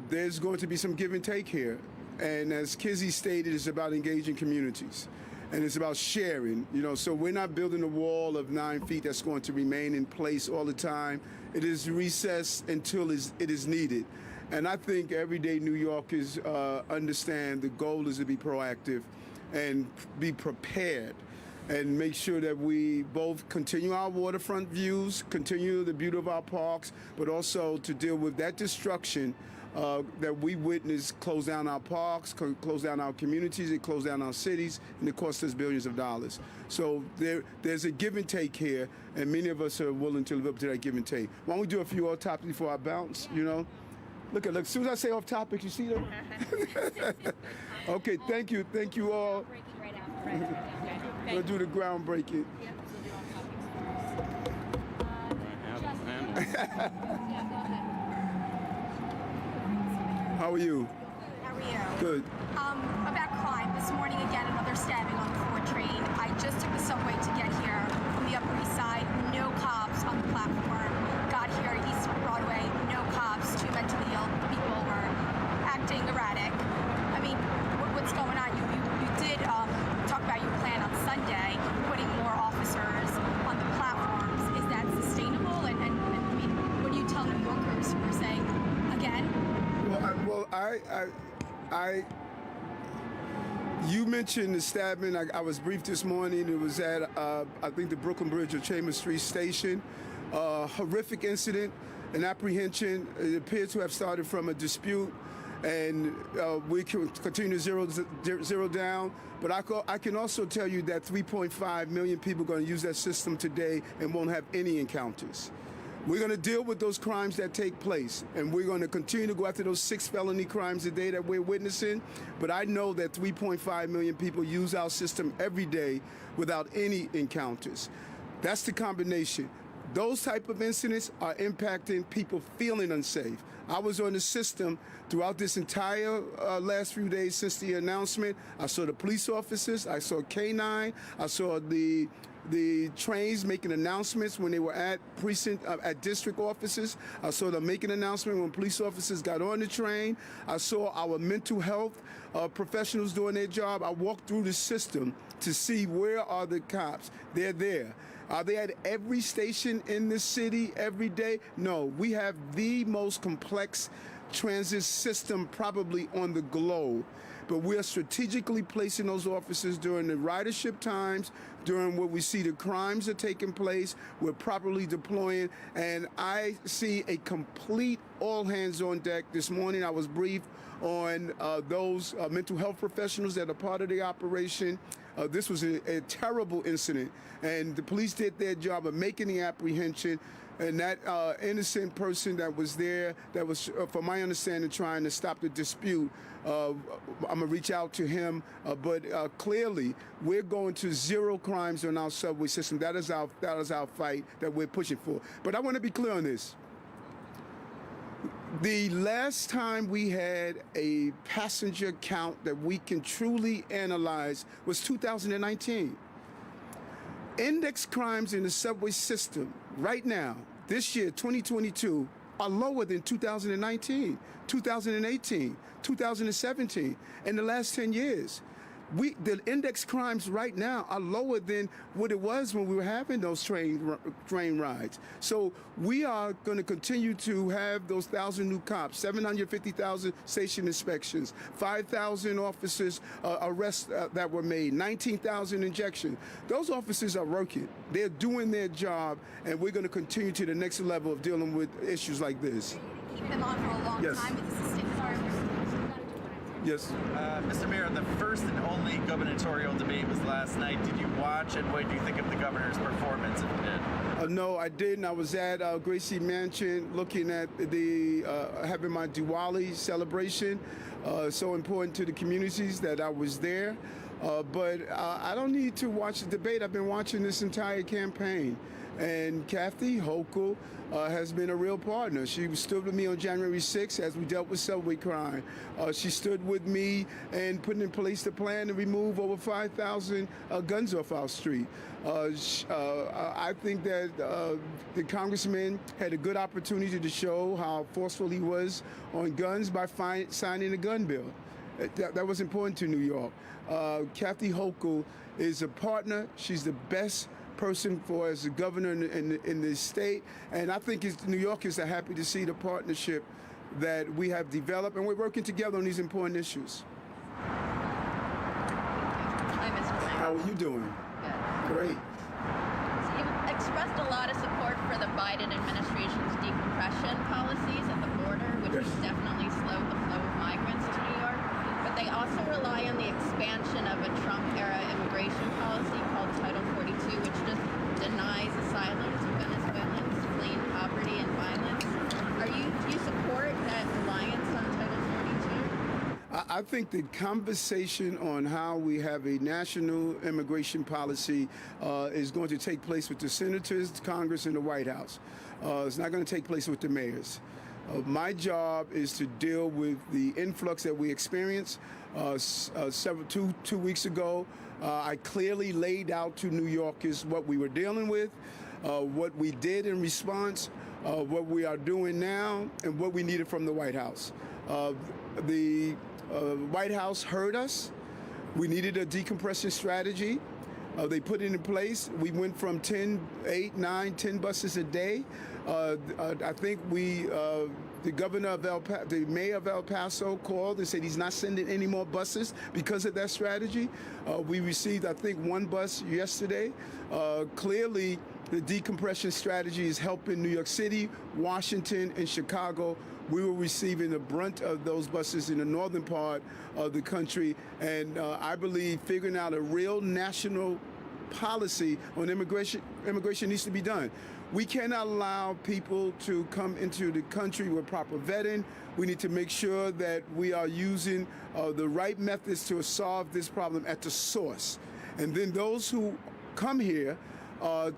There's going to be some give and take here. And as Kizzy stated, it's about engaging communities. And it's about sharing, you know, so we're not building a wall of 9 feet that's going to remain in place all the time. It is recessed until it is needed. And I think everyday New Yorkers understand the goal is to be proactive and be prepared and make sure that we both continue our waterfront views, continue the beauty of our parks, but also to deal with that destruction that we witness close down our parks, close down our communities, it close down our cities, and it costs us billions of dollars. So there's a give and take here, and many of us are willing to live up to that give and take. Why don't we do a few off topics before I bounce, you know? Look, as soon as I say off topic, you see them? Okay, thank you all. We'll do the groundbreaking. How are you? How are you? Good. About crime. This morning, again, another stabbing on the 4 train. I just took the subway to get here from the Upper East Side. No cops on the platform. Got here at East Broadway. No cops. 2 mentally ill people were acting erratic. I mean, what's going on? You did talk about your plan on Sunday, putting more officers on the platforms. Is that sustainable? And I mean, what do you tell New Yorkers who are saying, again? You mentioned the stabbing. I was briefed this morning. It was at, I think, the Brooklyn Bridge or Chambers Street Station. Horrific incident, an apprehension. It appears to have started from a dispute, and we can continue to zero down. But I can also tell you that 3.5 million people are going to use that system today and won't have any encounters. We're going to deal with those crimes that take place, and we're going to continue to go after those 6 felony crimes a day that we're witnessing. But I know that 3.5 million people use our system every day without any encounters. That's the combination. Those type of incidents are impacting people feeling unsafe. I was on the system throughout this entire last few days since the announcement. I saw the police officers, I saw K9, I saw the trains making announcements when they were at precinct, at district offices. I saw them making announcements when police officers got on the train. I saw our mental health professionals doing their job. I walked through the system to see where are the cops. They're there. Are they at every station in the city every day? No, we have the most complex transit system probably on the globe. But we're strategically placing those officers during the ridership times, during where we see the crimes are taking place. We're properly deploying, and I see a complete all hands on deck. This morning I was briefed on those mental health professionals that are part of the operation. This was a terrible incident, and the police did their job of making the apprehension. And that innocent person that was there, that was, from my understanding, trying to stop the dispute, I'm going to reach out to him. But clearly, we're going to zero crimes on our subway system. That is our fight that we're pushing for. But I want to be clear on this. The last time we had a passenger count that we can truly analyze was 2019. Index crimes in the subway system right now, this year, 2022, are lower than 2019, 2018, 2017, in the last 10 years. The index crimes right now are lower than what it was when we were having those train rides. So we are going to continue to have those 1,000 new cops, 750,000 station inspections, 5,000 officers arrests that were made, 19,000 injections. Those officers are working. They're doing their job, and we're going to continue to the next level of dealing with issues like this. Keep them on for a long time with the sustained Yes. Mr. Mayor, the first and only gubernatorial debate was last night. Did you watch, and what did you think of the governor's performance, if you did? No, I didn't. I was at Gracie Mansion looking at the having my Diwali celebration. So important to the communities that I was there. But I don't need to watch the debate. I've been watching this entire campaign. And Kathy Hochul has been a real partner. She stood with me on January 6th as we dealt with subway crime. She stood with me and put in place the plan to remove over 5,000 guns off our street. I think that the congressman had a good opportunity to show how forceful he was on guns by signing a gun bill. That was important to New York. Kathy Hochul is a partner. She's the best person for as a governor in the state, and I think New Yorkers are happy to see the partnership that we have developed, and we're working together on these important issues. Hi, Mr. Mayor. How are you doing? Good. Great. So you've expressed a lot of support for the Biden administration's decompression policies at the border, which has definitely slowed the flow of migrants to New York. But they also rely on the expansion of a Trump-era immigration policy called Title 42, which just denies asylum to Venezuelans fleeing poverty and violence. Do you support that reliance on Title 42? I think the conversation on how we have a national immigration policy is going to take place with the senators, Congress, and the White House. It's not going to take place with the mayors. My job is to deal with the influx that we experienced. Two weeks ago, I clearly laid out to New Yorkers what we were dealing with, what we did in response, what we are doing now, and what we needed from the White House. The White House heard us. We needed a decompression strategy. They put it in place. We went from 10, 8, 9, 10 buses a day. I think the governor of the mayor of El Paso called and said he's not sending any more buses because of that strategy. We received, I think, one bus yesterday. Clearly, the decompression strategy is helping New York City, Washington, and Chicago. We were receiving the brunt of those buses in the northern part of the country, and I believe figuring out a real national policy on immigration needs to be done. We cannot allow people to come into the country with proper vetting. We need to make sure that we are using the right methods to solve this problem at the source. And then those who come here, I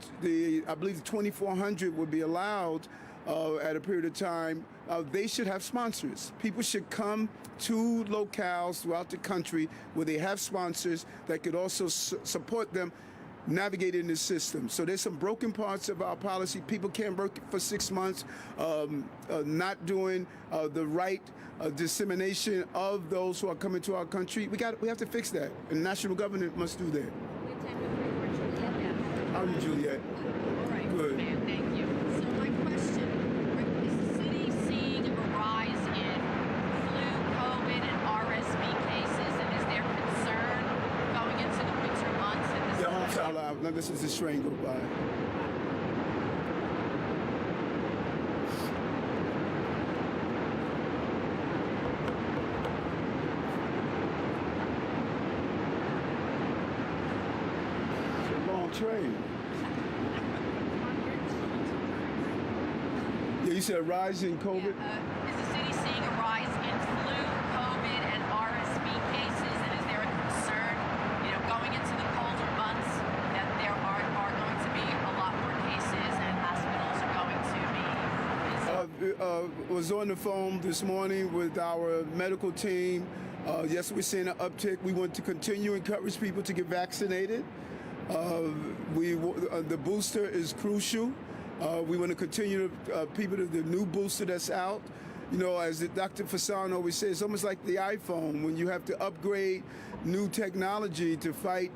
believe the 2,400 will be allowed at a period of time. They should have sponsors. People should come to locales throughout the country where they have sponsors that could also support them navigating this system. So there's some broken parts of our policy. People can't work for 6 months, not doing the right dissemination of those who are coming to our country. We have to fix that, and the national government must do that. How are you, Juliet? All right. Good. Thank you. So my question, is the city seeing a rise in flu, COVID, and RSV cases, and is there concern going into the winter months? Yeah, homes out loud. Now this is the strain go by. It's a long train. Yeah, you said a rise in COVID? Is the city seeing a rise in flu, COVID, and RSV cases, and is there a concern, going into the colder months that there are going to be a lot more cases and hospitals are going to be busy? Was on the phone this morning with our medical team. Yes, we're seeing an uptick. We want to continue to encourage people to get vaccinated. The booster is crucial. We want to continue to people to the new booster that's out. You know, as Dr. Fassan always says, it's almost like the iPhone when you have to upgrade new technology to fight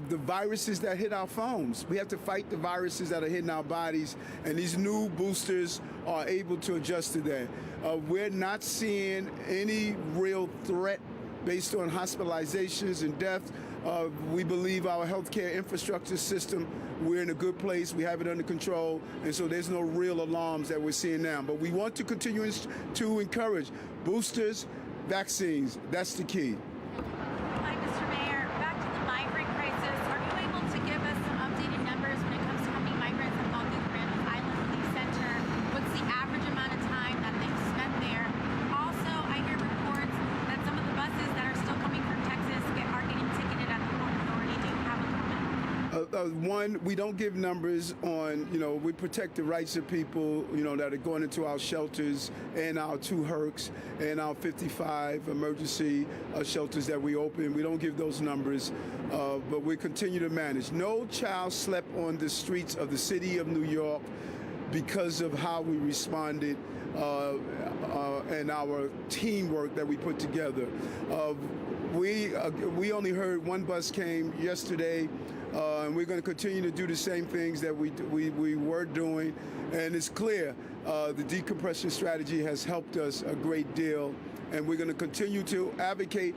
the viruses that hit our phones. We have to fight the viruses that are hitting our bodies, and these new boosters are able to adjust to that. We're not seeing any real threat based on hospitalizations and deaths. We believe our healthcare infrastructure system, we're in a good place. We have it under control. And so there's no real alarms that we're seeing now. But we want to continue to encourage boosters, vaccines. That's the key. Hi, Mr. Mayor. Back to the migrant crisis. Are you able to give us some updated numbers when it comes to how many migrants have gone through the Randall Island Relief Center? What's the average amount of time that they've spent there? Also, I hear reports that some of the buses that are still coming from Texas are getting ticketed at the Port Authority. Do you have a comment? One, we don't give numbers on, you know, we protect the rights of people, you know, that are going into our shelters and our 2 HRCs and our 55 emergency shelters that we open. We don't give those numbers, but we continue to manage. No child slept on the streets of the city of New York because of how we responded and our teamwork that we put together. We only heard 1 bus came yesterday, and we're going to continue to do the same things that we were doing. And it's clear the decompression strategy has helped us a great deal, and we're going to continue to advocate,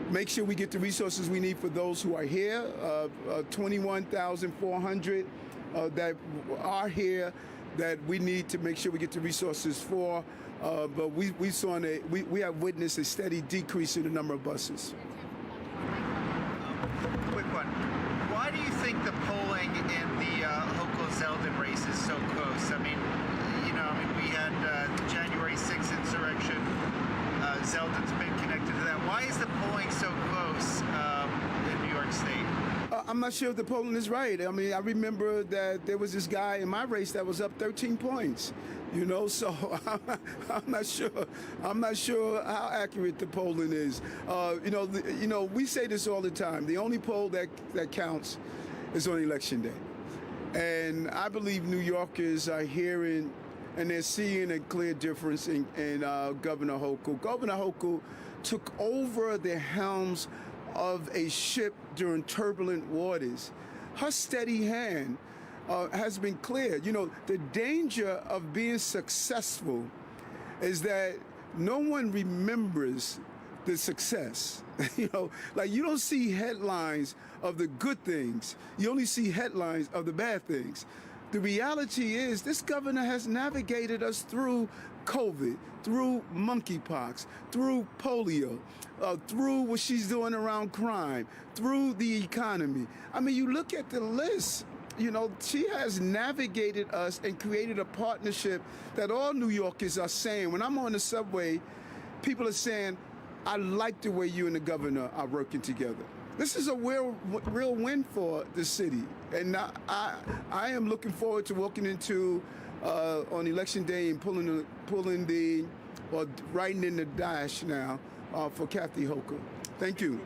make sure we get the resources we need for those who are here, 21,400 that are here, that we need to make sure we get the resources for. But we have witnessed a steady decrease in the number of buses. Quick one. Why do you think the polling in the Hochul-Zeldin race is so close? I mean, we had the January 6th insurrection. Zeldin's been connected to that. Why is the polling so close in New York State? I'm not sure if the polling is right. I mean, I remember that there was this guy in my race that was up 13 points. You know, so I'm not sure. I'm not sure how accurate the polling is. We say this all the time. The only poll that counts is on Election Day, and I believe New Yorkers are hearing and they're seeing a clear difference in Governor Hochul. Governor Hochul took over the helms of a ship during turbulent waters. Her steady hand has been clear. You know, the danger of being successful is that no one remembers the success. You don't see headlines of the good things. You only see headlines of the bad things. The reality is this governor has navigated us through COVID, through monkeypox, through polio, through what she's doing around crime, through the economy. I mean, you look at the list. She has navigated us and created a partnership that all New Yorkers are saying. When I'm on the subway, people are saying, I like the way you and the governor are working together. This is a real win for the city. And I am looking forward to walking into on Election Day and writing in the dash now for Kathy Hochul. Thank you.